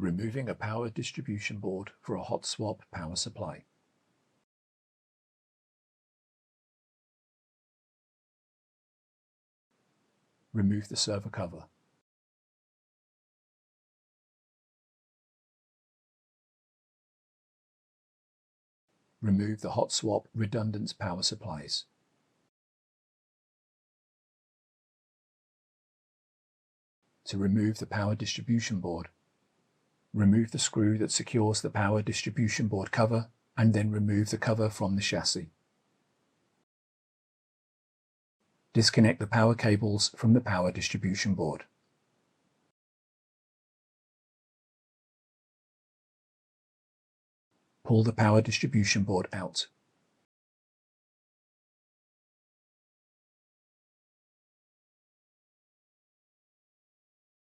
Removing a power distribution board for a hot swap power supply. Remove the server cover. Remove the hot swap redundant power supplies. To remove the power distribution board, remove the screw that secures the power distribution board cover and then remove the cover from the chassis. Disconnect the power cables from the power distribution board. Pull the power distribution board out.